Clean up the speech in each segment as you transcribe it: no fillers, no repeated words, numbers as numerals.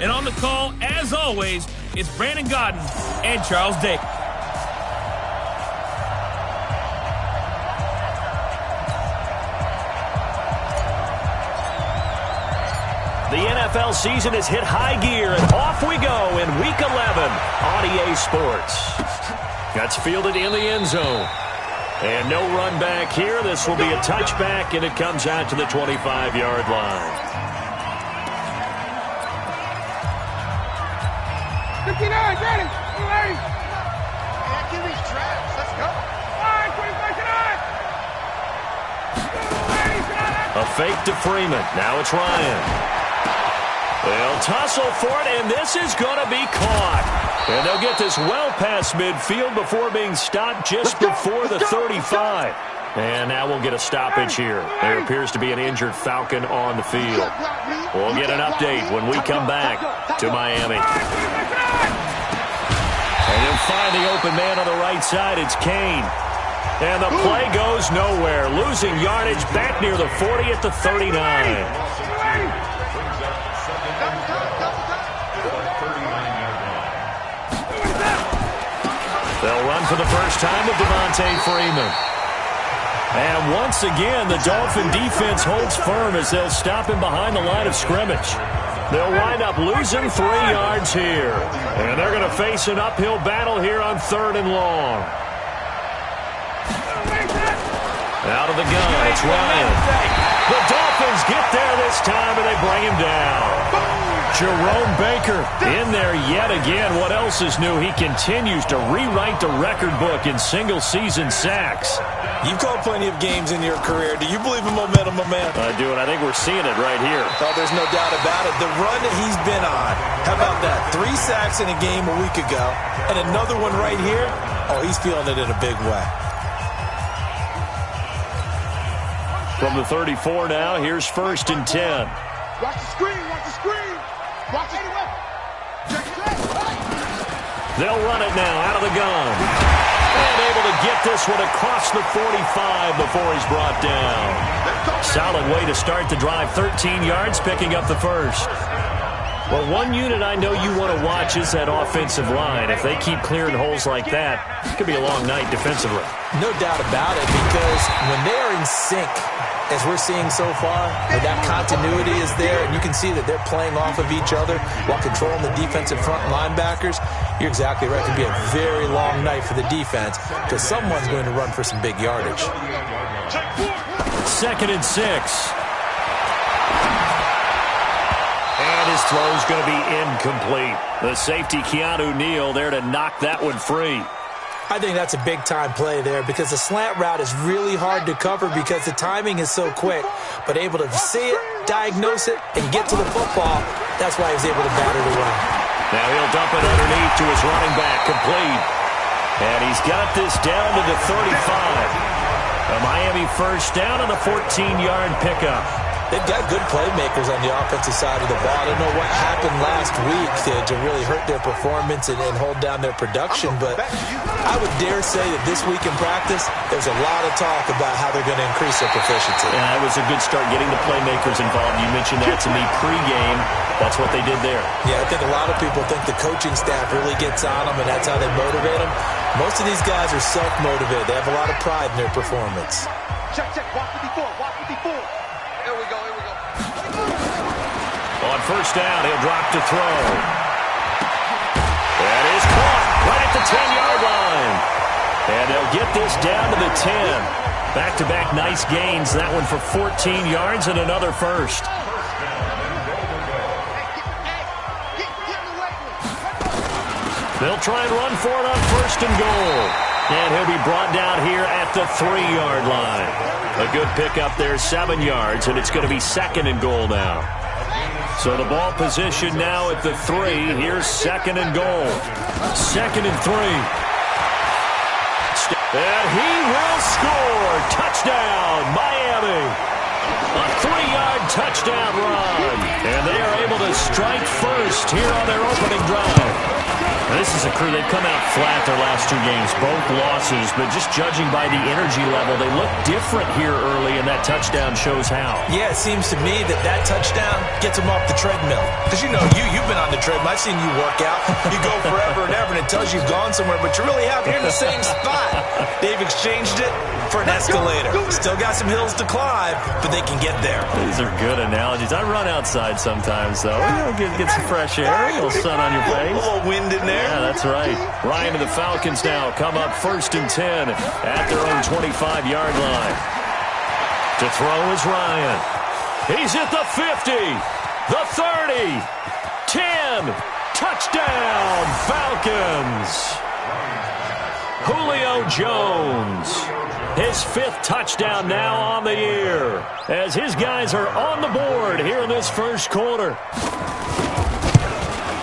And on the call, as always, it's Brandon Godden and Charles Day. The NFL season has hit high gear, and off we go in Week 11 on EA Sports. That's fielded in the end zone. And no run back here. This will be a touchback, and it comes out to the 25-yard line. 59, got him. Can't give these traps. Let's go. All right, 25 tonight. A fake to Freeman. Now it's Ryan. They'll tussle for it, and this is going to be caught. And they'll get this well past midfield before being stopped just before the 35. And now we'll get a stoppage here. There appears to be an injured Falcon on the field. We'll get an update when we come back to Miami. And you'll find the open man on the right side. It's Kane. And the play goes nowhere. Losing yardage back near the 40 at the 39. They'll run for the first time with Devontae Freeman. And once again, the Dolphin defense holds firm as they'll stop him behind the line of scrimmage. They'll wind up losing 3 yards here. And they're going to face an uphill battle here on 3rd and long. Out of the gun, it's Ryan. The Dolphins get there this time, and they bring him down. Jerome Baker in there yet again. What else is new? He continues to rewrite the record book in single-season sacks. You've called plenty of games in your career. Do you believe in momentum, my man? I do, and I think we're seeing it right here. Oh, there's no doubt about it. The run that he's been on. How about that? 3 sacks in a game a week ago, and another one right here. Oh, he's feeling it in a big way. From the 34 now, here's 1st and 10. Watch the screen, watch the screen. Watch it. They'll run it now out of the gun. And able to get this one across the 45 before he's brought down. Solid way to start the drive. 13 yards, picking up the first. Well, one unit I know you want to watch is that offensive line. If they keep clearing holes like that, it could be a long night defensively. No doubt about it, because when they are in sync, as we're seeing so far, that continuity is there, and you can see that they're playing off of each other while controlling the defensive front linebackers. You're exactly right. It could be a very long night for the defense because someone's going to run for some big yardage. 2nd and 6. And his throw's going to be incomplete. The safety, Keanu Neal, there to knock that one free. I think that's a big-time play there because the slant route is really hard to cover because the timing is so quick. But able to see it, diagnose it, and get to the football, that's why he was able to bat it away. Now he'll dump it underneath to his running back, complete. And he's got this down to the 35. A Miami first down on the 14-yard pickup. They've got good playmakers on the offensive side of the ball. I don't know what happened last week to really hurt their performance and hold down their production, but I would dare say that this week in practice, there's a lot of talk about how they're going to increase their proficiency. Yeah, it was a good start getting the playmakers involved. You mentioned that to me pregame. That's what they did there. Yeah, I think a lot of people think the coaching staff really gets on them, and that's how they motivate them. Most of these guys are self-motivated. They have a lot of pride in their performance. Check. Watch 54. Here we go. On first down, he'll drop to throw. That is caught right at the 10-yard line. And they'll get this down to the 10. Back-to-back nice gains. That one for 14 yards and another first. They'll try and run for it on 1st and goal. And he'll be brought down here at the 3-yard line. A good pickup there, 7 yards, and it's going to be 2nd and goal now. So the ball position now at the 3. Here's 2nd and goal. 2nd and 3. And he will score. Touchdown, Miami. A 3-yard touchdown run. And they are able to strike first here on their opening drive. This is a crew, they've come out flat their last 2 games, both losses, but just judging by the energy level, they look different here early, and that touchdown shows how. Yeah, it seems to me that touchdown gets them off the treadmill. Because, you've been on the treadmill. I've seen you work out. You go forever and ever, and it tells you you've gone somewhere, but you really have. You're in the same spot. They've exchanged it for an escalator. Still got some hills to climb, but they can get there. These are good analogies. I run outside sometimes, though. Get some fresh air, a little sun on your face. A little wind in there. Yeah, that's right. Ryan and the Falcons now come up 1st and 10 at their own 25-yard line. To throw is Ryan. He's at the 50, the 30, 10. Touchdown, Falcons. Julio Jones. His 5th touchdown now on the year as his guys are on the board here in this first quarter.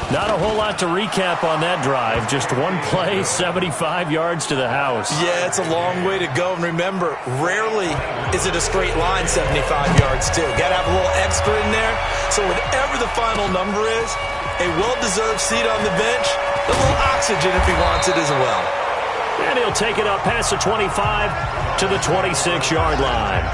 Not a whole lot to recap on that drive. Just one play, 75 yards to the house. Yeah, it's a long way to go. And remember, rarely is it a straight line 75 yards, too. Got to have a little extra in there. So whatever the final number is, a well-deserved seat on the bench, a little oxygen if he wants it as well. And he'll take it up past the 25 to the 26-yard line.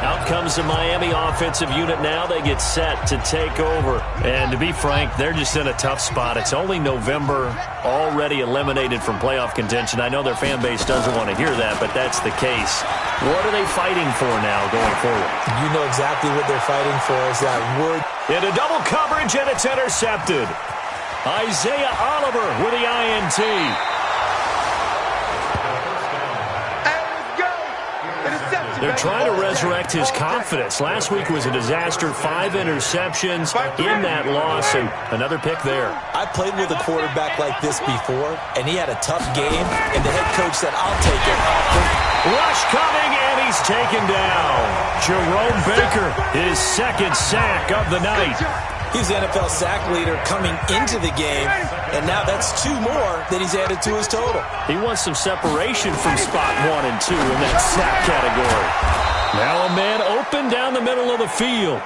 Out comes the Miami offensive unit now. They get set to take over. And to be frank, they're just in a tough spot. It's only November, already eliminated from playoff contention. I know their fan base doesn't want to hear that, but that's the case. What are they fighting for now going forward? You know exactly what they're fighting for is that word. Into double coverage, and it's intercepted. Isaiah Oliver with the INT. They're trying to resurrect his confidence. Last week was a disaster. 5 interceptions in that loss, and another pick there. I played with a quarterback like this before, and he had a tough game, and the head coach said, I'll take it. Rush coming, and he's taken down. Jerome Baker, his 2nd sack of the night. He's the NFL sack leader coming into the game, and now that's 2 more that he's added to his total. He wants some separation from spot 1 and 2 in that sack category. Now a man open down the middle of the field.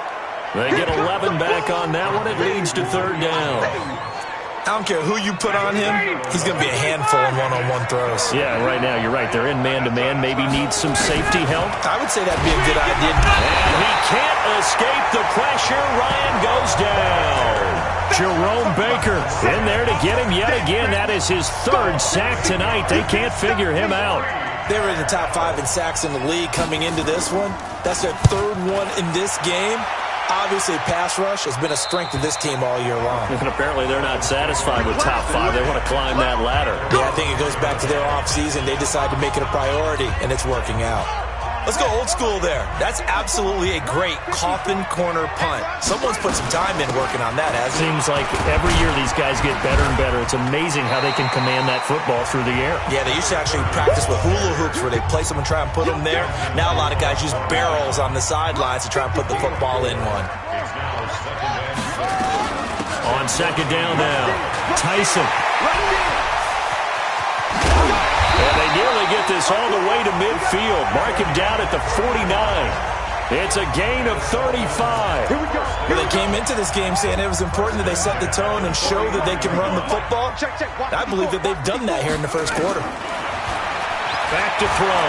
They get 11 back on that one. It leads to 3rd down. I don't care who you put on him, he's going to be a handful in one-on-one throws. Yeah, right now, you're right. They're in man-to-man. Maybe needs some safety help. I would say that'd be a good idea. And he can't escape the pressure. Ryan goes down. Jerome Baker in there to get him yet again. That is his 3rd sack tonight. They can't figure him out. They were in the top 5 in sacks in the league coming into this one. That's their 3rd one in this game. Obviously, pass rush has been a strength of this team all year long. And apparently they're not satisfied with top 5. They want to climb that ladder. Yeah, I think it goes back to their offseason. They decide to make it a priority, and it's working out. Let's go old school there. That's absolutely a great coffin corner punt. Someone's put some time in working on that, hasn't it? Seems like every year these guys get better and better. It's amazing how they can command that football through the air. Yeah, they used to actually practice with hula hoops where they place them and try and put them there. Now a lot of guys use barrels on the sidelines to try and put the football in one. On 2nd down now, Tyson. And they nearly get this all the way to midfield. Mark him down at the 49. It's a gain of 35. Well, they came into this game saying it was important that they set the tone and show that they can run the football. I believe that they've done that here in the first quarter. Back to throw.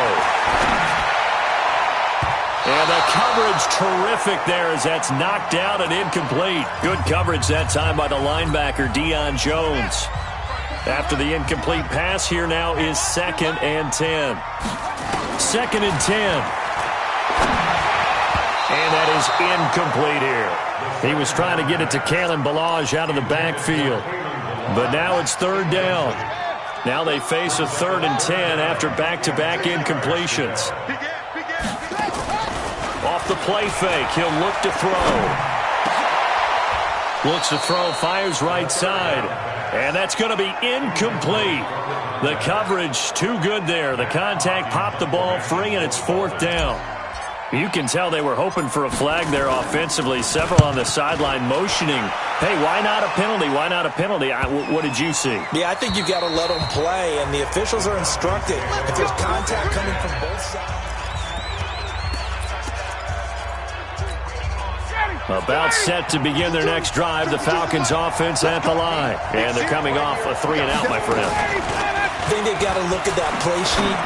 And the coverage terrific there as that's knocked out and incomplete. Good coverage that time by the linebacker, Deion Jones. After the incomplete pass, here now is 2nd and 10. 2nd and 10. And that is incomplete here. He was trying to get it to Kalen Ballage out of the backfield. But now it's 3rd down. Now they face a 3rd and 10 after back-to-back incompletions. Off the play fake, he'll look to throw. Looks to throw, fires right side. And that's going to be incomplete. The coverage too good there. The contact popped the ball free, and it's 4th down. You can tell they were hoping for a flag there offensively. Several on the sideline motioning. Hey, why not a penalty? Why not a penalty? What did you see? Yeah, I think you've got to let them play, and the officials are instructed. If there's contact coming from both sides. About set to begin their next drive, the Falcons offense at the line. And they're coming off a 3-and-out, my friend. I think they've got to look at that play sheet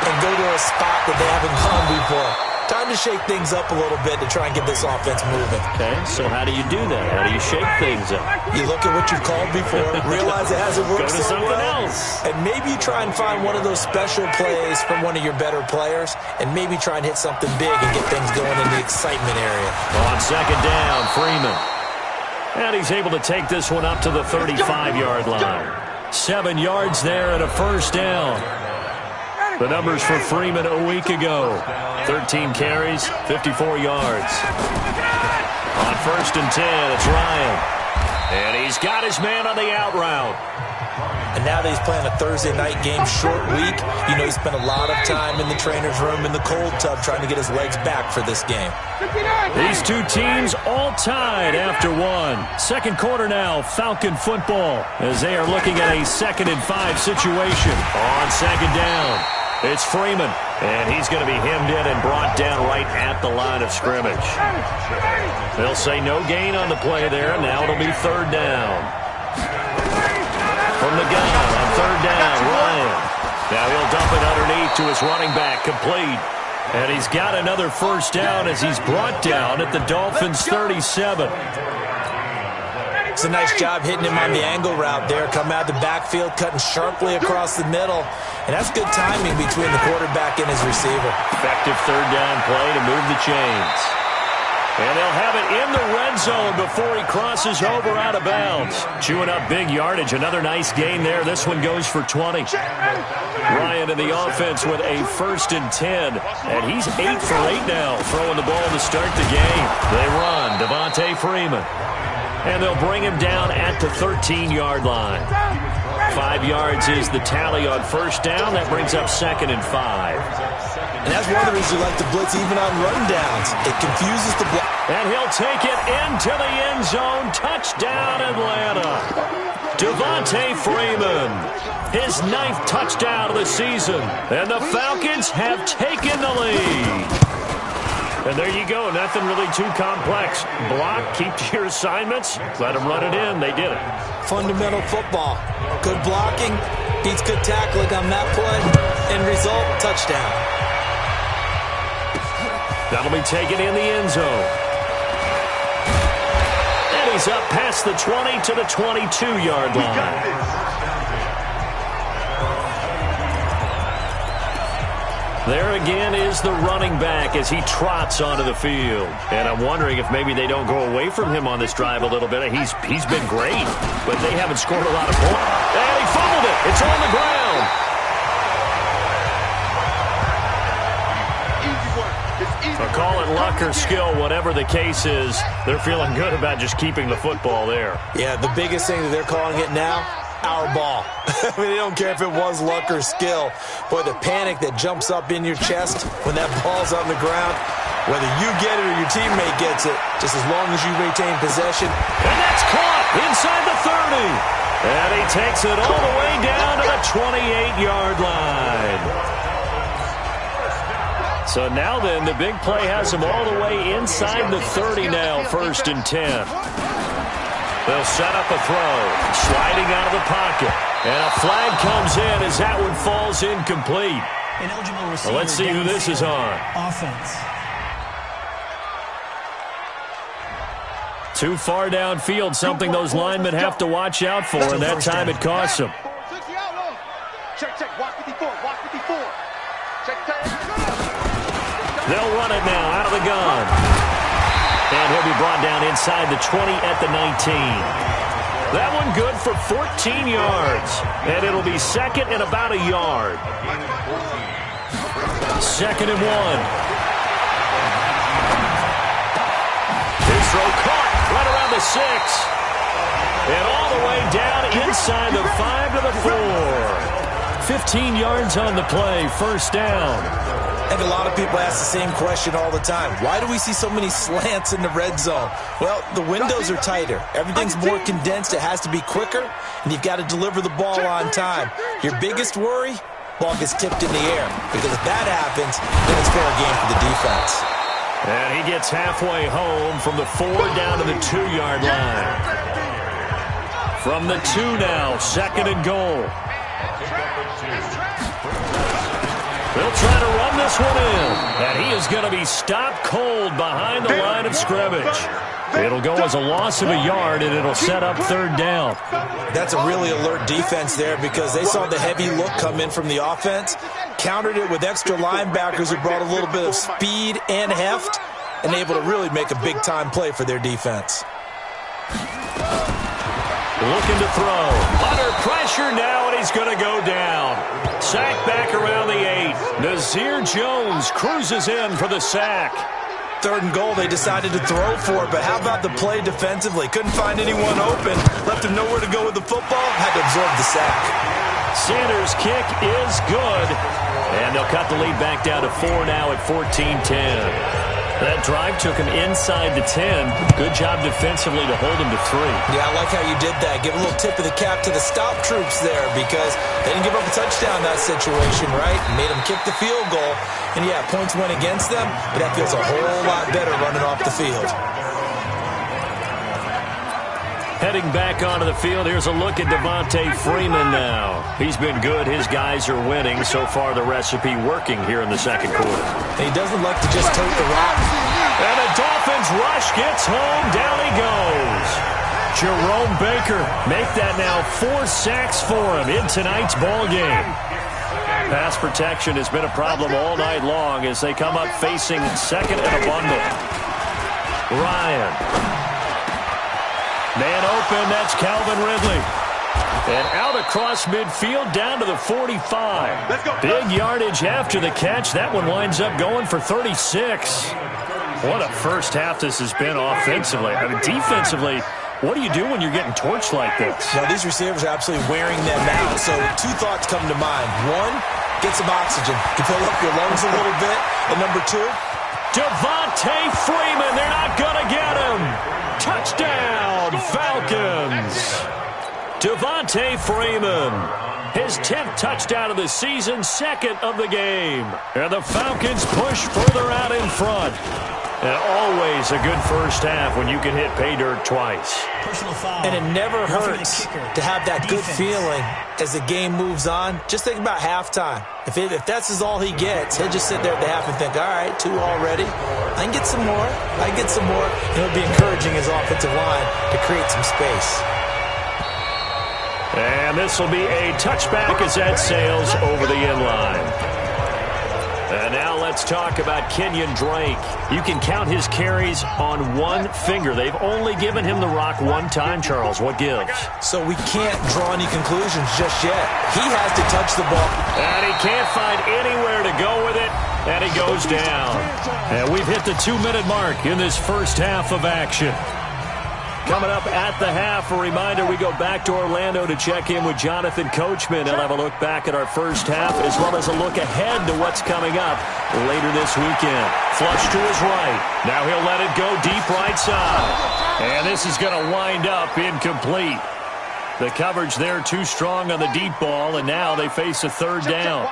and go to a spot that they haven't gone before. Time to shake things up a little bit to try and get this offense moving. Okay, so how do you do that? How do you shake things up? You look at what you've called before, realize it hasn't worked Go to so something well, else. and maybe you try and find one of those special plays from one of your better players, and maybe try and hit something big and get things going in the excitement area. On second down, Freeman. And he's able to take this one up to the 35-yard line. 7 yards there and a first down. The numbers for Freeman a week ago. 13 carries, 54 yards. On 1st and 10, it's Ryan. And he's got his man on the out route. And now that he's playing a Thursday night game, short week, you know he spent a lot of time in the trainer's room in the cold tub trying to get his legs back for this game. These two teams all tied after one. Second quarter now, Falcon football, as they are looking at a 2nd and 5 situation. On second down, it's Freeman, and he's going to be hemmed in and brought down right at the line of scrimmage. They'll say no gain on the play there. Now it'll be 3rd down. From the gun on 3rd down, Ryan. Now he'll dump it underneath to his running back, complete. And he's got another first down as he's brought down at the Dolphins' 37. It's a nice job hitting him on the angle route there. Come out the backfield, cutting sharply across the middle. And that's good timing between the quarterback and his receiver. Effective 3rd down play to move the chains. And they'll have it in the red zone before he crosses over out of bounds. Chewing up big yardage. Another nice gain there. This one goes for 20. Ryan in the offense with a 1st and 10. And he's 8 for 8 now, throwing the ball to start the game. They run. Devontae Freeman. And they'll bring him down at the 13-yard line. 5 yards is the tally on first down. That brings up 2nd and 5. And that's one of the reasons you like to blitz even on rundowns. It confuses the block. And he'll take it into the end zone. Touchdown, Atlanta. Devontae Freeman, his 9th touchdown of the season. And the Falcons have taken the lead. And there you go. Nothing really too complex. Block, keep to your assignments, let them run it in. They did it. Fundamental football. Good blocking beats good tackling on that play. End result, touchdown. That'll be taken in the end zone. And he's up past the 20 to the 22-yard line. There again is the running back as he trots onto the field. And I'm wondering if maybe they don't go away from him on this drive a little bit. He's been great, but they haven't scored a lot of points. And he fumbled it. It's on the ground. I'll call it luck or skill, whatever the case is. They're feeling good about just keeping the football there. Yeah, the biggest thing that they're calling it now, our ball. I mean, they don't care if it was luck or skill. Boy, the panic that jumps up in your chest when that ball's on the ground, whether you get it or your teammate gets it, just as long as you retain possession. And that's caught inside the 30. And he takes it all the way down to the 28-yard line. So now then, the big play has him all the way inside the 30 now, 1st and 10. They'll set up a throw, sliding out of the pocket. And a flag comes in as that one falls incomplete. Well, let's see who this is on. Offense. Too far downfield, something those linemen have to watch out for, and that time it costs them. Check, watch 54, watch 54. Check. They'll run it now out of the gun. And he'll be brought down inside the 20 at the 19. That one good for 14 yards. And it'll be 2nd and about a yard. 2nd and 1. His throw caught right around the 6. And all the way down inside the 5 to the 4. 15 yards on the play, 1st down. I think a lot of people ask the same question all the time. Why do we see so many slants in the red zone? Well, the windows are tighter. Everything's more condensed. It has to be quicker, and you've got to deliver the ball on time. Your biggest worry? Ball gets tipped in the air. Because if that happens, then it's fair game for the defense. And he gets halfway home from the 4 down to the 2-yard line. From the 2 now, 2nd and goal. They'll try to run this one in. And he is going to be stopped cold behind the line of scrimmage. It'll go as a loss of a yard, and it'll set up 3rd down. That's a really alert defense there because they saw the heavy look come in from the offense, countered it with extra linebackers who brought a little bit of speed and heft, and able to really make a big-time play for their defense. Looking to throw. Under pressure now, and he's going to go down. Sack back around the 8. Nazir Jones cruises in for the sack. 3rd and goal, they decided to throw for it, but how about the play defensively? Couldn't find anyone open, left him nowhere to go with the football, had to absorb the sack. Sanders' kick is good, and they'll cut the lead back down to 4 now at 14-10. That drive took him inside the 10. Good job defensively to hold him to 3. Yeah, I like how you did that. Give a little tip of the cap to the stop troops there because they didn't give up a touchdown in that situation, right? Made them kick the field goal. And, yeah, points went against them, but that feels a whole lot better running off the field. Heading back onto the field, here's a look at Devontae Freeman now. He's been good. His guys are winning. So far, the recipe working here in the 2nd quarter. He doesn't like to just tote the rock. And the Dolphins rush gets home. Down he goes. Jerome Baker make that now 4 sacks for him in tonight's ball game. Pass protection has been a problem all night long as they come up facing 2nd and a bundle. Ryan. Man open, that's Calvin Ridley. And out across midfield down to the 45. Big yardage after the catch. That one winds up going for 36. What a first half this has been offensively. I mean, defensively, what do you do when you're getting torched like this? Now, these receivers are absolutely wearing them out. So 2 thoughts come to mind. 1, get some oxygen. You fill up your lungs a little bit. And number 2, Devontae Freeman, they're not going to get him. Touchdown, Falcons. Devontae Freeman, his 10th touchdown of the season, 2nd of the game. And the Falcons push further out in front. And always a good first half when you can hit pay dirt twice. And it never hurts to have that good feeling as the game moves on. Just think about halftime. If that's all he gets, he'll just sit there at the half and think, all right, 2 already. I can get some more. I can get some more. And he'll be encouraging his offensive line to create some space. And this will be a touchback as that sails over the end line. And now let's talk about Kenyon Drake. You can count his carries on 1 finger. They've only given him the rock 1 time, Charles. What gives? So we can't draw any conclusions just yet. He has to touch the ball. And he can't find anywhere to go with it. And he goes down. And we've hit the 2-minute mark in this first half of action. Coming up at the half, a reminder, we go back to Orlando to check in with Jonathan Coachman. He'll have a look back at our first half as well as a look ahead to what's coming up later this weekend. Flush to his right. Now he'll let it go deep right side. And this is going to wind up incomplete. The coverage there too strong on the deep ball, and now they face a 3rd down.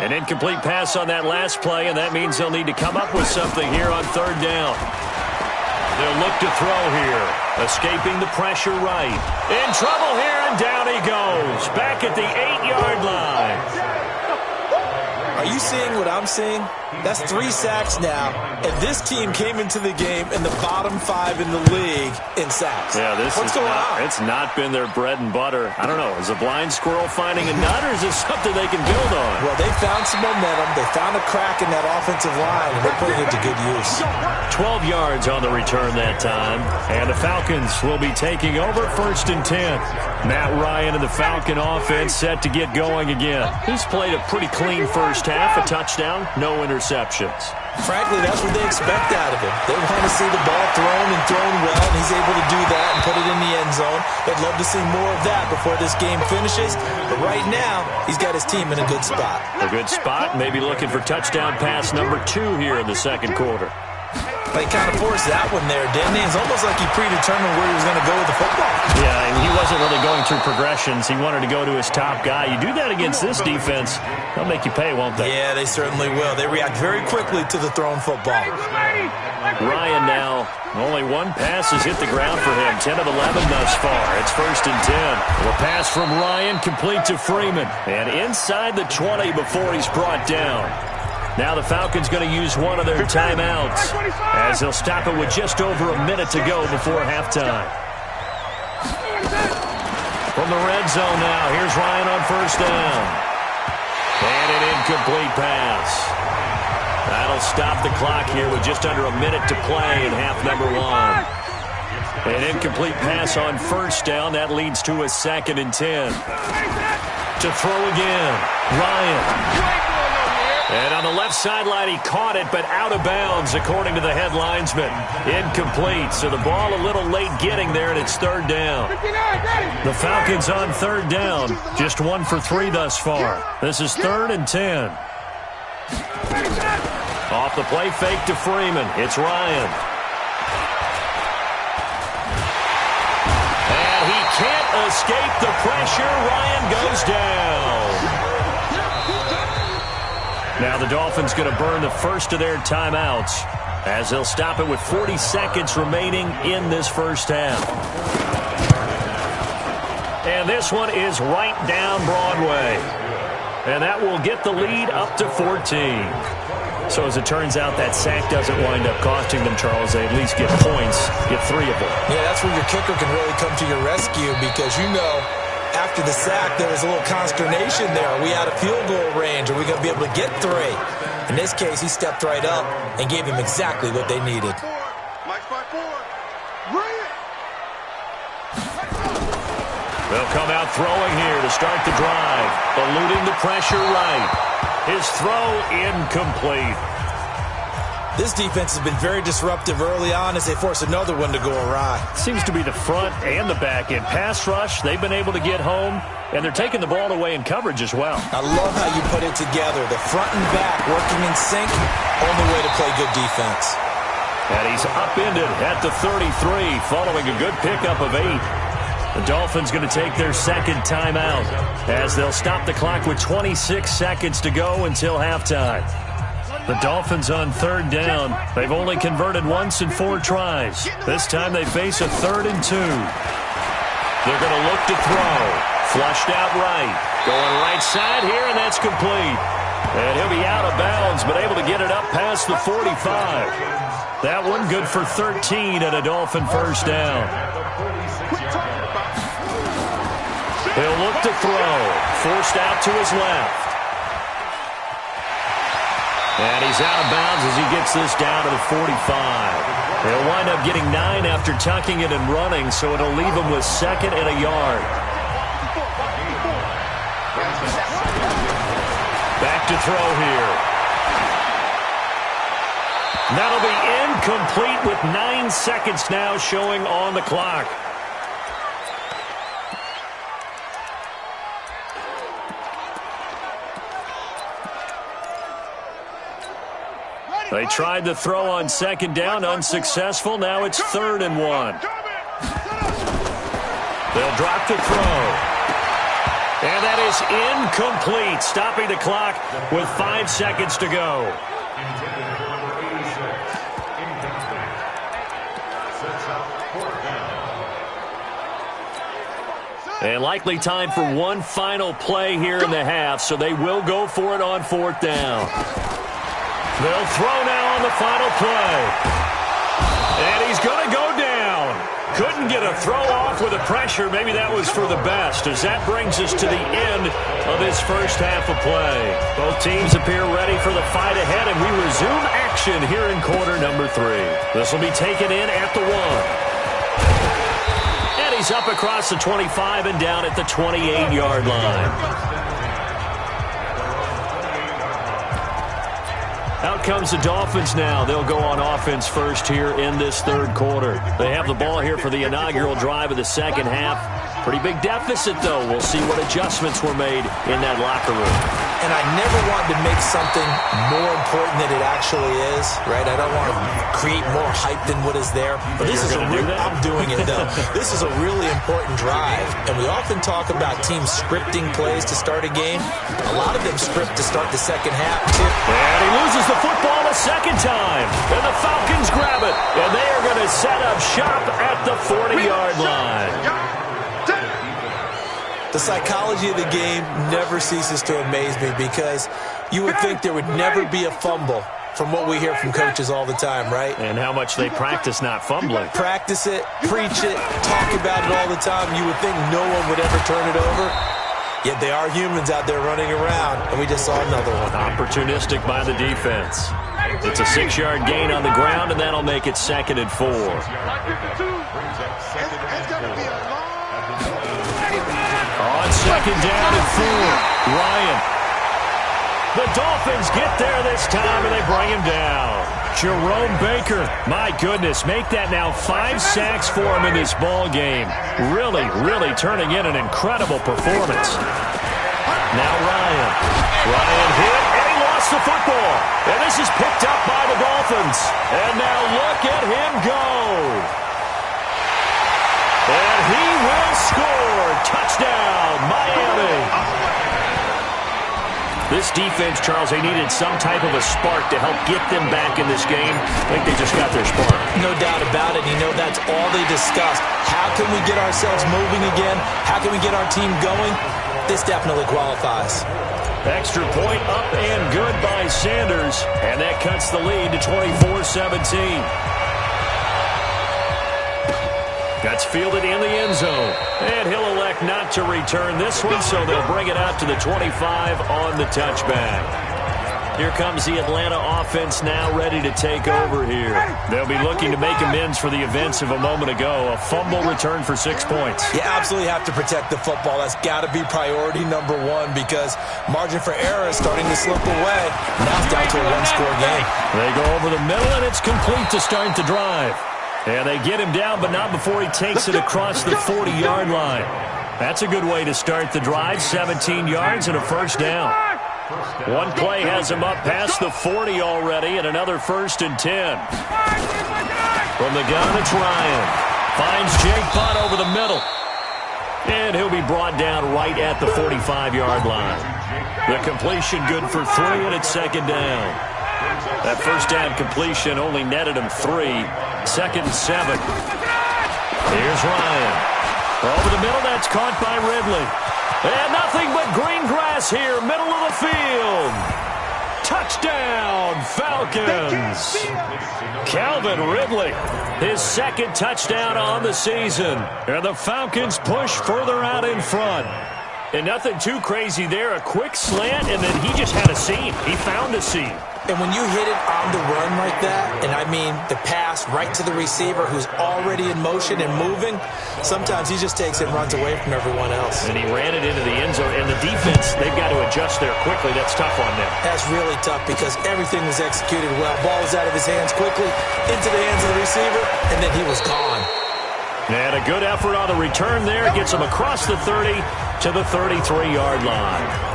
An incomplete pass on that last play, and that means they'll need to come up with something here on 3rd down. They'll look to throw here. Escaping the pressure right. In trouble here, and down he goes. Back at the 8-yard line. Are you seeing what I'm seeing? That's 3 sacks now, and this team came into the game in the bottom 5 in the league in sacks. Yeah, what's going on? It's not been their bread and butter. I don't know. Is a blind squirrel finding a nut, or is this something they can build on? Well, they found some momentum. They found a crack in that offensive line, and they're putting it to good use. 12 yards on the return that time, and the Falcons will be taking over 1st and 10. Matt Ryan and the Falcon offense set to get going again. He's played a pretty clean first half, a touchdown, no interceptions. Frankly, that's what they expect out of him. They want to see the ball thrown and thrown well, and he's able to do that and put it in the end zone. They'd love to see more of that before this game finishes, but right now, he's got his team in a good spot. A good spot, maybe looking for touchdown pass number 2 here in the 2nd quarter. He kind of forced that one there, didn't he? It's almost like he predetermined where he was going to go with the football. Yeah, and he wasn't really going through progressions. He wanted to go to his top guy. You do that against this defense, they'll make you pay, won't they? Yeah, they certainly will. They react very quickly to the thrown football. Ryan now, only one pass has hit the ground for him. 10 of 11 thus far. It's 1st and 10. The pass from Ryan complete to Freeman. And inside the 20 before he's brought down. Now the Falcons going to use one of their timeouts as they'll stop it with just over a minute to go before halftime. From the red zone now, here's Ryan on 1st down. And an incomplete pass. That'll stop the clock here with just under a minute to play in half number 1. An incomplete pass on 1st down. That leads to a 2nd and 10. To throw again, Ryan. And on the left sideline, he caught it, but out of bounds, according to the head linesman. Incomplete, so the ball a little late getting there, and it's 3rd down. The Falcons on 3rd down, just 1 for 3 thus far. This is 3rd and 10. Off the play fake to Freeman. It's Ryan. And he can't escape the pressure. Ryan goes down. Now the Dolphins going to burn the first of their timeouts as they'll stop it with 40 seconds remaining in this first half. And this one is right down Broadway. And that will get the lead up to 14. So as it turns out, that sack doesn't wind up costing them, Charles. They at least get points, get 3 of them. Yeah, that's where your kicker can really come to your rescue because after the sack, there was a little consternation there. Are we out of field goal range? Are we going to be able to get 3? In this case, he stepped right up and gave them exactly what they needed. They'll come out throwing here to start the drive. Eluding the pressure right. His throw incomplete. This defense has been very disruptive early on as they force another one to go awry. Seems to be the front and the back end. Pass rush, they've been able to get home, and they're taking the ball away in coverage as well. I love how you put it together. The front and back working in sync, only way to play good defense. And he's upended at the 33 following a good pickup of 8. The Dolphins going to take their 2nd timeout as they'll stop the clock with 26 seconds to go until halftime. The Dolphins on 3rd down. They've only converted once in 4 tries. This time they face a 3rd and 2. They're going to look to throw. Flushed out right. Going right side here, and that's complete. And he'll be out of bounds, but able to get it up past the 45. That one good for 13 and a Dolphin 1st down. He'll look to throw. Forced out to his left. And he's out of bounds as he gets this down to the 45. They'll wind up getting 9 after tucking it and running, so it'll leave him with 2nd and a yard. Back to throw here. That'll be incomplete with 9 seconds now showing on the clock. They tried the throw on 2nd down, unsuccessful. Now it's 3rd and 1. They'll drop the throw. And that is incomplete, stopping the clock with 5 seconds to go. And likely time for one final play here in the half, so they will go for it on 4th down. They'll throw now on the final play. And he's going to go down. Couldn't get a throw off with the pressure. Maybe that was for the best, as that brings us to the end of this first half of play. Both teams appear ready for the fight ahead, and we resume action here in quarter number 3. This will be taken in at the 1. And he's up across the 25 and down at the 28-yard line. Out comes the Dolphins now. They'll go on offense first here in this 3rd quarter. They have the ball here for the inaugural drive of the 2nd half. Pretty big deficit, though. We'll see what adjustments were made in that locker room. and I never want to make something more important than it actually is, right? I don't want to create more hype than what is there. But this is I'm doing it, though. This is a really important drive, and we often talk about teams scripting plays to start a game. A lot of them script to start the second half, too. And he loses the football a second time, and the Falcons grab it, and they are going to set up shop at the 40-yard line. The psychology of the game never ceases to amaze me because you would think there would never be a fumble from what we hear from coaches all the time, right? And how much they practice not fumbling. Practice it, preach it, talk about it all the time. You would think no one would ever turn it over. Yet they are humans out there running around, and we just saw another one. Opportunistic by the defense. It's a 6-yard gain on the ground, and that'll make it 2nd and 4. On 2nd down and 4, Ryan. The Dolphins get there this time, and they bring him down. Jerome Baker, my goodness, make that now 5 sacks for him in this ball game. Really, really turning in an incredible performance. Now Ryan. Ryan hit, and he lost the football. And this is picked up by the Dolphins. And now look at him go. And he will score. Touchdown, Miami. This defense, Charles, they needed some type of a spark to help get them back in this game. I think they just got their spark. No doubt about it. You know, that's all they discussed. How can we get ourselves moving again? How can we get our team going? This definitely qualifies. Extra point up and good by Sanders. And that cuts the lead to 24-17. That's fielded in the end zone. And he'll elect not to return this one, so they'll bring it out to the 25 on the touchback. Here comes the Atlanta offense now ready to take over here. They'll be looking to make amends for the events of a moment ago. A fumble return for 6 points. You absolutely have to protect the football. That's got to be priority number one because margin for error is starting to slip away. Now it's down to a one-score game. They go over the middle, and it's complete to start the drive. And they get him down, but not before he takes it across the 40-yard line. That's a good way to start the drive. 17 yards and a first down. One play has him up past the 40 already, and another 1st and 10. From the gun, it's Ryan. Finds Jake Butt over the middle. And he'll be brought down right at the 45-yard line. The completion good for 3, and it's 2nd down. That first down completion only netted him 3. 2nd and 7. Here's Ryan. Over the middle, that's caught by Ridley. And nothing but green grass here, middle of the field. Touchdown, Falcons. Calvin Ridley, his 2nd touchdown on the season. And the Falcons push further out in front. And nothing too crazy there. A quick slant, and then he just had a seam. He found a seam. And when you hit it on the run like that, and I mean the pass right to the receiver who's already in motion and moving, sometimes he just takes it and runs away from everyone else. And he ran it into the end zone. And the defense, they've got to adjust there quickly. That's tough on them. That's really tough because everything was executed well. Ball was out of his hands quickly, into the hands of the receiver, and then he was gone. And a good effort on the return there. Gets him across the 30 to the 33-yard line.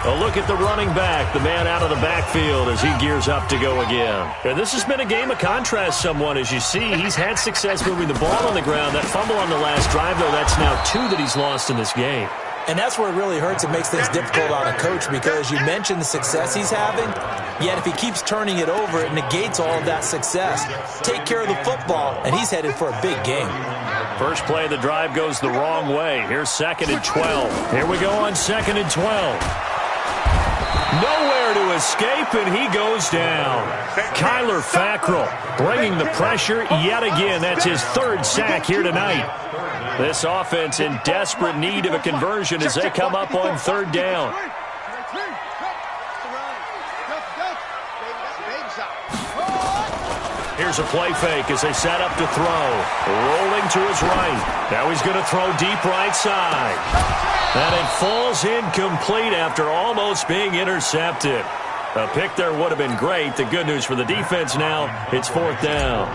A look at the running back, the man out of the backfield as he gears up to go again. And this has been a game of contrast somewhat. As you see, he's had success moving the ball on the ground. That fumble on the last drive, though, that's now 2 that he's lost in this game. And that's where it really hurts. It makes things difficult on a coach because you mentioned the success he's having, yet if he keeps turning it over, it negates all of that success. Take care of the football, and he's headed for a big game. First play of the drive goes the wrong way. Here's 2nd and 12. Here we go on 2nd and 12. Nowhere to escape, and he goes down. Kyler Fackrell bringing the pressure yet again. That's his 3rd sack here tonight. This offense in desperate need of a conversion as they come up on 3rd down. Here's a play fake as they set up to throw. Rolling to his right. Now he's going to throw deep right side. And it falls incomplete after almost being intercepted. A pick there would have been great. The good news for the defense now, it's 4th down.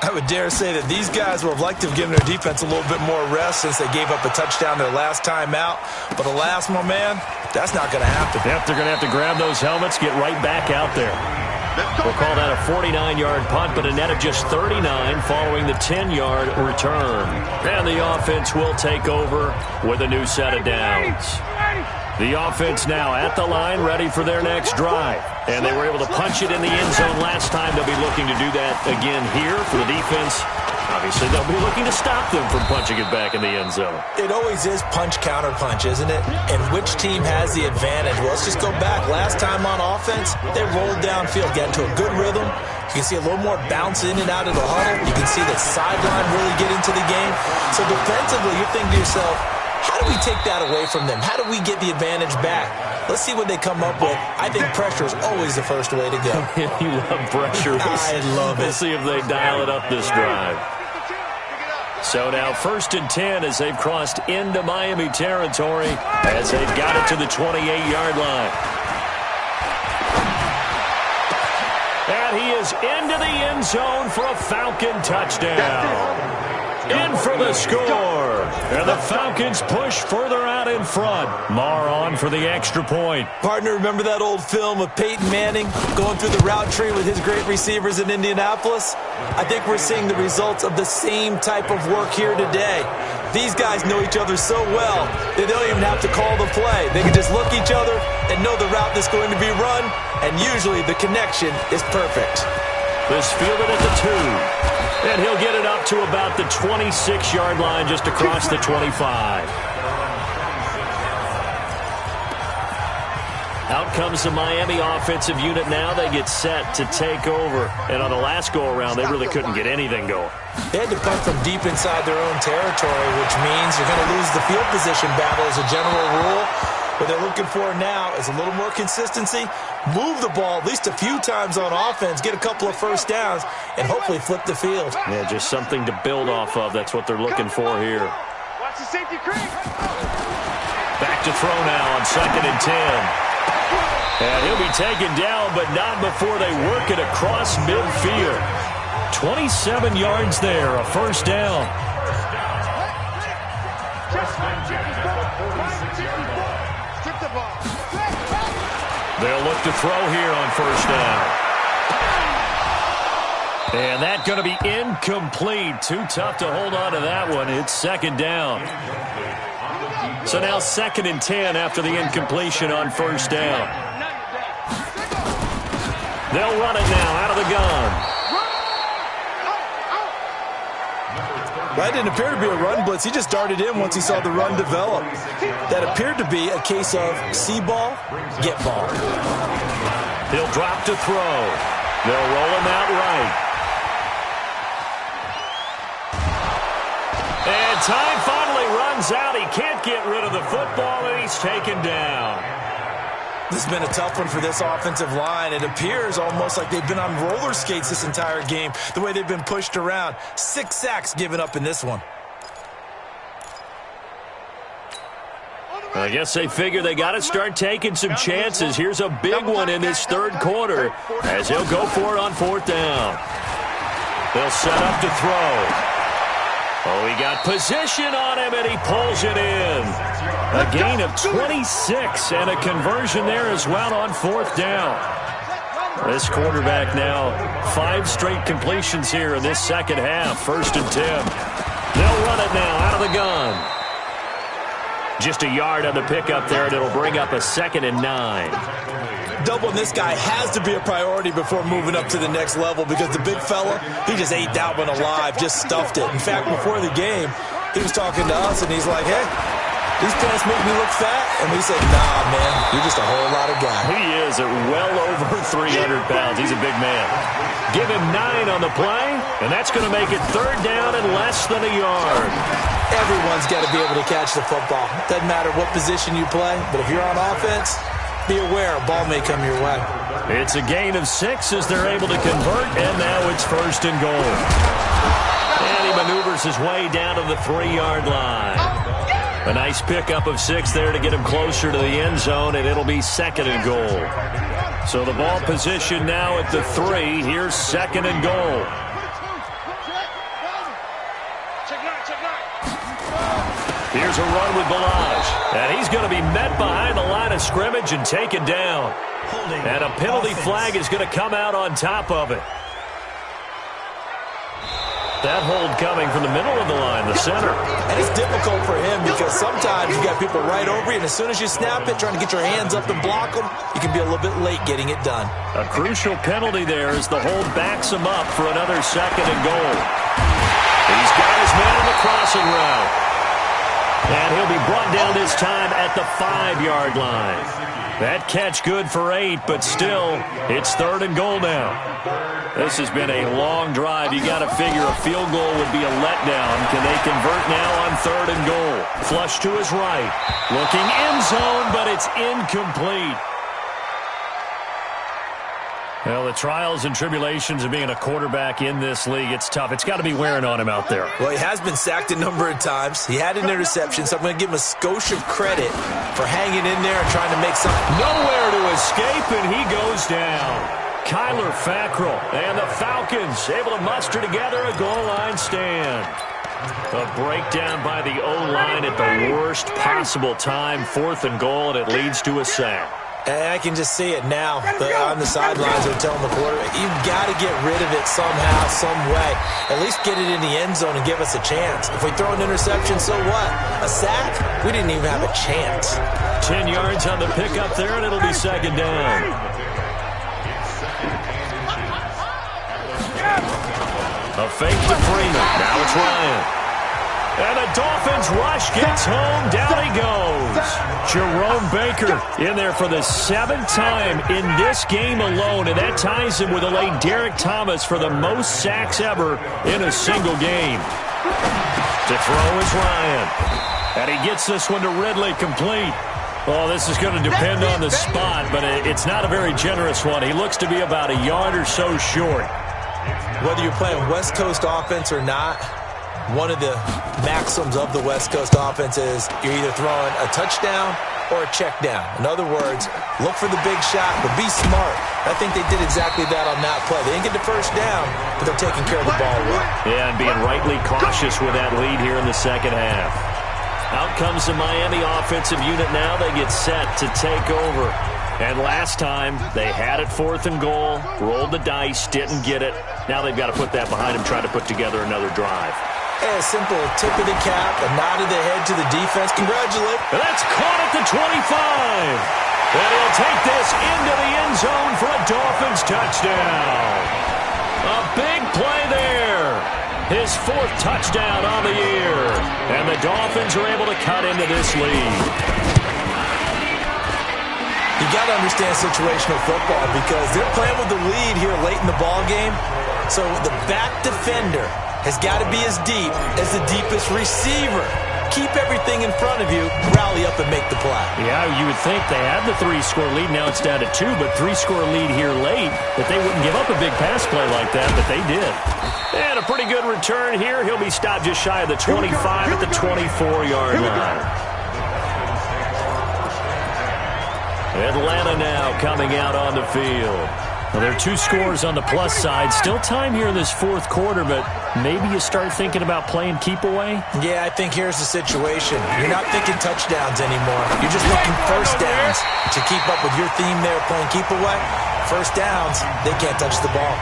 I would dare say that these guys would have liked to have given their defense a little bit more rest since they gave up a touchdown their last time out. But alas, my man, that's not going to happen. Yep, they're going to have to grab those helmets, get right back out there. We'll call that a 49-yard punt, but a net of just 39 following the 10-yard return. And the offense will take over with a new set of downs. The offense now at the line, ready for their next drive. And they were able to punch it in the end zone last time. They'll be looking to do that again here for the defense. Obviously, they'll be looking to stop them from punching it back in the end zone. It always is punch-counter-punch, isn't it? And which team has the advantage? Well, let's just go back. Last time on offense, they rolled downfield, got into a good rhythm. You can see a little more bounce in and out of the huddle. You can see the sideline really get into the game. So defensively, you're thinking to yourself, how do we take that away from them? How do we get the advantage back? Let's see what they come up with. I think pressure is always the first way to go. You love pressure. I love it. We'll see if they dial it up this drive. So now 1st and 10 as they've crossed into Miami territory as they've got it to the 28-yard line. And he is into the end zone for a Falcon touchdown. In for the score. And the Falcons push further out in front. Marr on for the extra point. Partner, remember that old film of Peyton Manning going through the route tree with his great receivers in Indianapolis? I think we're seeing the results of the same type of work here today. These guys know each other so well, they don't even have to call the play. They can just look each other and know the route that's going to be run, and usually the connection is perfect. This fielded at the 2. And he'll get it up to about the 26-yard line just across the 25. Out comes the Miami offensive unit now. They get set to take over. And on the last go-around, they really couldn't get anything going. They had to punt from deep inside their own territory, which means you're going to lose the field position battle as a general rule. What they're looking for now is a little more consistency, move the ball at least a few times on offense, get a couple of first downs, and hopefully flip the field. Yeah, just something to build off of. That's what they're looking for here. Watch the safety creep. Back to throw now on 2nd and 10. And he'll be taken down, but not before they work it across midfield. 27 yards there, a first down. They'll look to throw here on first down. And that's going to be incomplete. Too tough to hold on to that one. It's 2nd down. So now 2nd and 10 after the incompletion on first down. They'll run it now out of the gun. That didn't appear to be a run blitz. He just darted in once he saw the run develop. That appeared to be a case of see ball, get ball. He'll drop to throw. They'll roll him out right. And time finally runs out. He can't get rid of the football, and he's taken down. This has been a tough one for this offensive line. It appears almost like they've been on roller skates this entire game, the way they've been pushed around. 6 sacks given up in this one. I guess they figure they got to start taking some chances. Here's a big one in this 3rd quarter as he'll go for it on 4th down. They'll set up to throw. Oh, he got position on him, and he pulls it in. A gain of 26 and a conversion there as well on 4th down. This quarterback now 5 straight completions here in this 2nd half. 1st and 10. They'll run it now out of the gun. Just a yard on the pickup there, and it'll bring up a 2nd and 9. Doubling this guy has to be a priority before moving up to the next level because the big fella, he just ate that one alive, just stuffed it. In fact, before the game, he was talking to us, and he's like, hey, these pants make me look fat? And we said, nah, man, you're just a whole lot of guy. He is at well over 300 pounds. He's a big man. Give him 9 on the play, and that's going to make it 3rd down and less than a yard. Everyone's got to be able to catch the football. Doesn't matter what position you play, but if you're on offense, be aware a ball may come your way. It's a gain of 6 as they're able to convert, and now it's 1st and goal. And he maneuvers his way down to the 3-yard line. A nice pickup of 6 there to get him closer to the end zone, and it'll be 2nd and goal. So the ball position now at the 3. Here's 2nd and goal. Here's a run with Balaj. And he's going to be met behind the line of scrimmage and taken down. And a penalty flag is going to come out on top of it. That hold coming from the middle of the line, the center. And it's difficult for him because sometimes you got people right over you, and as soon as you snap it, trying to get your hands up and block them, you can be a little bit late getting it done. A crucial penalty there as the hold backs him up for another 2nd and goal. He's got his man in the crossing route. And he'll be brought down this time at the 5-yard line. That catch good for 8, but still, it's 3rd and goal now. This has been a long drive. You got to figure a field goal would be a letdown. Can they convert now on 3rd and goal? Flush to his right. Looking end zone, but it's incomplete. Well, the trials and tribulations of being a quarterback in this league, it's tough. It's got to be wearing on him out there. Well, he has been sacked a number of times. He had an interception, so I'm going to give him a skosh of credit for hanging in there and trying to make something. Nowhere to escape, and he goes down. Kyler Fackrell and the Falcons able to muster together a goal line stand. A breakdown by the O-line at the worst possible time. 4th and goal, and it leads to a sack. And I can just see it now. On the sidelines, they're telling the quarterback, you've got to get rid of it somehow, some way. At least get it in the end zone and give us a chance. If we throw an interception, so what? A sack? We didn't even have a chance. 10 yards on the pickup there, and it'll be 2nd down. A fake to Freeman. Now it's Ryan. And the Dolphins rush gets home. Down he goes. Jerome Baker in there for the 7th time in this game alone. And that ties him with the late Derek Thomas for the most sacks ever in a single game. To throw is Ryan. And he gets this one to Ridley complete. Oh, this is going to depend on the spot, but it's not a very generous one. He looks to be about a yard or so short. Whether you're playing West Coast offense or not, one of the maxims of the West Coast offense is you're either throwing a touchdown or a check down. In other words, look for the big shot, but be smart. I think they did exactly that on that play. They didn't get the first down, but they're taking care of the ball well. Yeah, and being rightly cautious with that lead here in the 2nd half. Out comes the Miami offensive unit now. They get set to take over. And last time, they had it 4th and goal, rolled the dice, didn't get it. Now they've got to put that behind them, try to put together another drive. A simple tip of the cap, a nod of the head to the defense. Congratulations. That's caught at the 25. And he'll take this into the end zone for a Dolphins touchdown. A big play there. His 4th touchdown on the year. And the Dolphins are able to cut into this lead. You got to understand situational football because they're playing with the lead here late in the ball game. So the back defender has got to be as deep as the deepest receiver. Keep everything in front of you, rally up and make the play. Yeah, you would think they had the 3-score lead. Now it's down to 2, but 3-score lead here late. That they wouldn't give up a big pass play like that, but they did. And a pretty good return here. He'll be stopped just shy of the 25 at the 24-yard line. Atlanta now coming out on the field. Well, there are 2 scores on the plus side. Still time here in this 4th quarter, but maybe you start thinking about playing keep away? Yeah, I think here's the situation. You're not thinking touchdowns anymore. You're just looking first downs to keep up with your theme there, playing keep away. First downs, they can't touch the ball.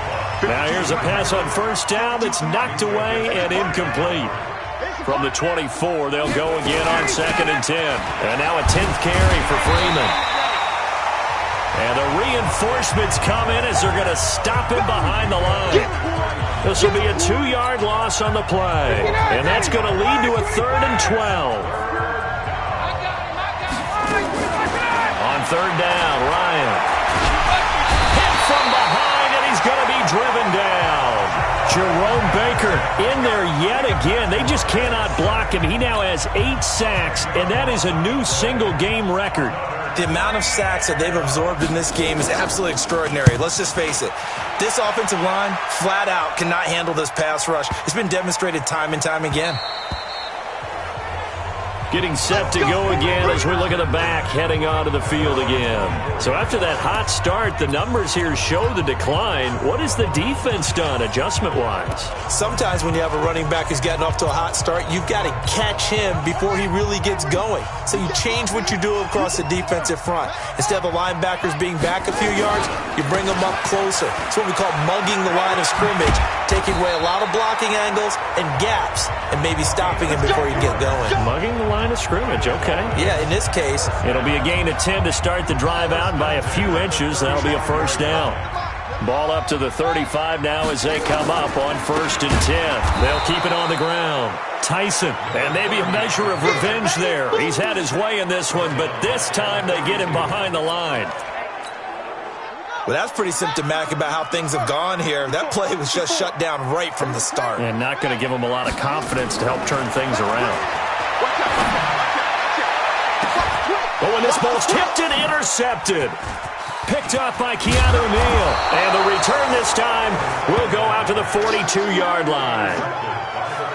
Now here's a pass on 1st down that's knocked away and incomplete. From the 24, they'll go again on 2nd and 10. And now a 10th carry for Freeman. And the reinforcements come in as they're going to stop him behind the line. This will be a 2-yard loss on the play. And that's going to lead to a 3rd and 12. On 3rd down, Ryan. Hit from behind, and he's going to be driven down. Jerome Baker in there yet again. They just cannot block him. He now has 8 sacks, and that is a new single-game record. The amount of sacks that they've absorbed in this game is absolutely extraordinary. Let's just face it. This offensive line, flat out, cannot handle this pass rush. It's been demonstrated time and time again. Getting set to go again as we look at the back, heading onto the field again. So after that hot start, the numbers here show the decline. What has the defense done adjustment-wise? Sometimes when you have a running back who's gotten off to a hot start, you've got to catch him before he really gets going. So you change what you do across the defensive front. Instead of the linebackers being back a few yards, you bring them up closer. It's what we call mugging the line of scrimmage, taking away a lot of blocking angles and gaps, and maybe stopping him before you get going. Mugging the line of scrimmage, okay. Yeah, in this case, it'll be a gain of 10 to start the drive out by a few inches. That'll be a first down. Ball up to the 35 now as they come up on 1st and 10. They'll keep it on the ground. Tyson, and maybe a measure of revenge there. He's had his way in this one, but this time they get him behind the line. Well, that's pretty symptomatic about how things have gone here. That play was just shut down right from the start. And not going to give him a lot of confidence to help turn things around. Oh, and this ball's tipped and intercepted. Picked up by Keanu Neal. And the return this time will go out to the 42-yard line.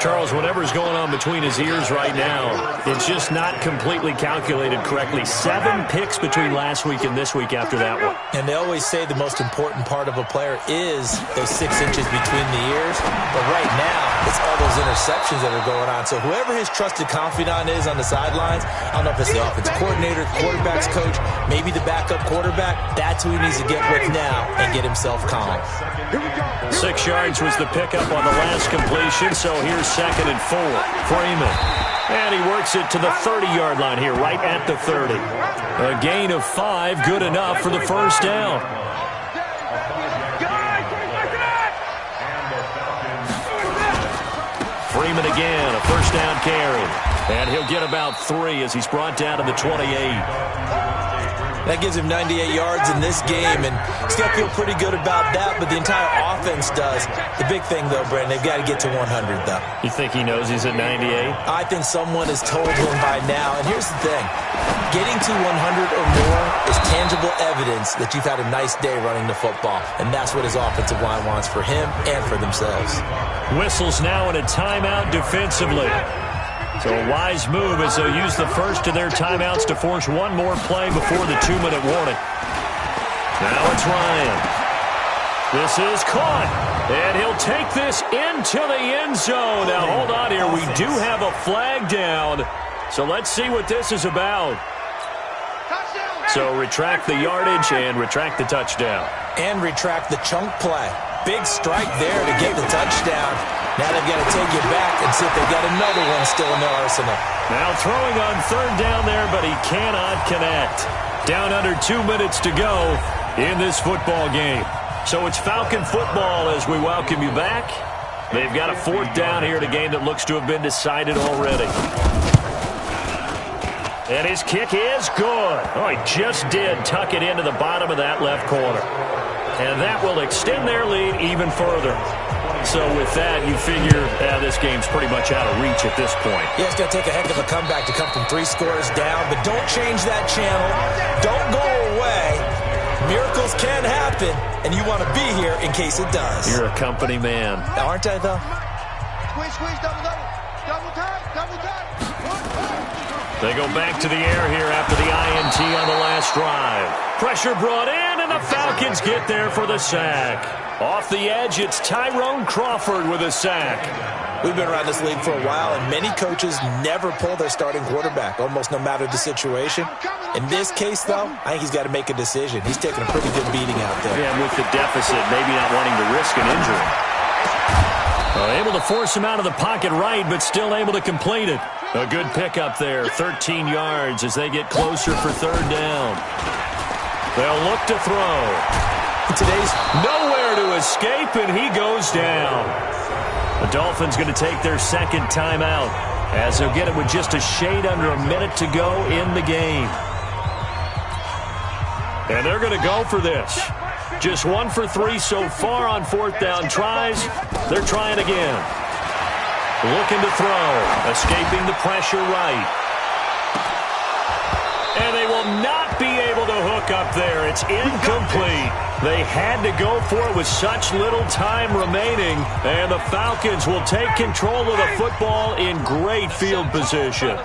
Charles, whatever's going on between his ears right now, it's just not completely calculated correctly. 7 picks between last week and this week after that one. And they always say the most important part of a player is those 6 inches between the ears. But right now, it's all those interceptions that are going on. So whoever his trusted confidant is on the sidelines, I don't know if it's the offensive coordinator, quarterback's coach, maybe the backup quarterback, that's who he needs to get with now and get himself calm. 6 yards was the pickup on the last completion, so here's 2nd and 4. Freeman. And he works it to the 30-yard line here, right at the 30. A gain of 5, good enough for the first down. Freeman again, a first down carry. And he'll get about 3 as he's brought down to the 28. That gives him 98 yards in this game, and he's got to feel pretty good about that, but the entire offense does. The big thing, though, Brandon, they've got to get to 100, though. You think he knows he's at 98? I think someone has told him by now, and here's the thing. Getting to 100 or more is tangible evidence that you've had a nice day running the football, and that's what his offensive line wants for him and for themselves. Whistles now in a timeout defensively. So a wise move as they'll use the first of their timeouts to force one more play before the 2-minute warning. Now it's Ryan. This is caught. And he'll take this into the end zone. Now hold on here. We do have a flag down. So let's see what this is about. So retract the yardage and retract the touchdown. And retract the chunk play. Big strike there to get the touchdown. Now they've got to take it back and see if they've got another one still in their arsenal. Now throwing on 3rd down there, but he cannot connect. Down under 2 minutes to go in this football game. So it's Falcon football as we welcome you back. They've got a 4th down here in a game that looks to have been decided already. And his kick is good. Oh, he just did tuck it into the bottom of that left corner. And that will extend their lead even further. So with that, you figure this game's pretty much out of reach at this point. Yeah, it's going to take a heck of a comeback to come from 3 scores down, but don't change that channel. Don't go away. Miracles can happen, and you want to be here in case it does. You're a company man. Aren't I, though? Squeeze, double time. They go back to the air here after the INT on the last drive. Pressure brought in, and the Falcons get there for the sack. Off the edge, it's Tyrone Crawford with a sack. We've been around this league for a while, and many coaches never pull their starting quarterback, almost no matter the situation. In this case, though, I think he's got to make a decision. He's taking a pretty good beating out there. Yeah, with the deficit, maybe not wanting to risk an injury. Able to force him out of the pocket right, but still able to complete it. A good pickup there, 13 yards as they get closer for 3rd down. They'll look to throw. Today's nowhere to escape, and he goes down. The Dolphins going to take their 2nd timeout as they'll get it with just a shade under a minute to go in the game. And they're going to go for this. Just 1 for 3 so far on 4th down tries. They're trying again. Looking to throw. Escaping the pressure right. And they will not be able to hook up there. It's incomplete. They had to go for it with such little time remaining. And the Falcons will take control of the football in great field position.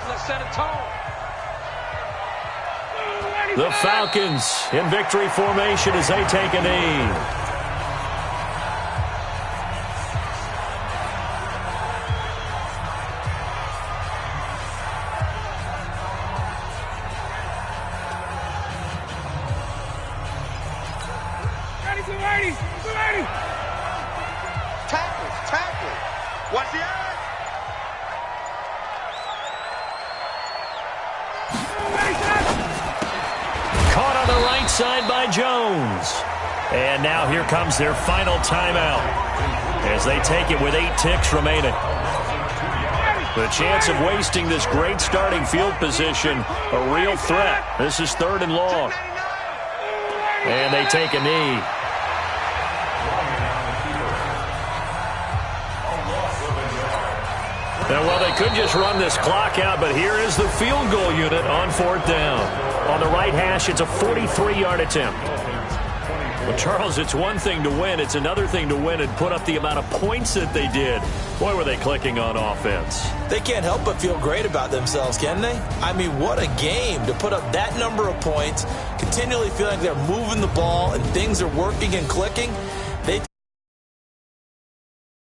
The Falcons in victory formation as they take a knee. What's the eye? Caught on the right side by Jones. And now here comes their final timeout as they take it with 8 ticks remaining. The chance of wasting this great starting field position, a real threat. This is 3rd and long. And they take a knee. And well, they could just run this clock out, but here is the field goal unit on 4th down. On the right hash, it's a 43-yard attempt. Well, Charles, it's one thing to win. It's another thing to win and put up the amount of points that they did. Boy, were they clicking on offense. They can't help but feel great about themselves, can they? I mean, what a game to put up that number of points, continually feeling like they're moving the ball and things are working and clicking.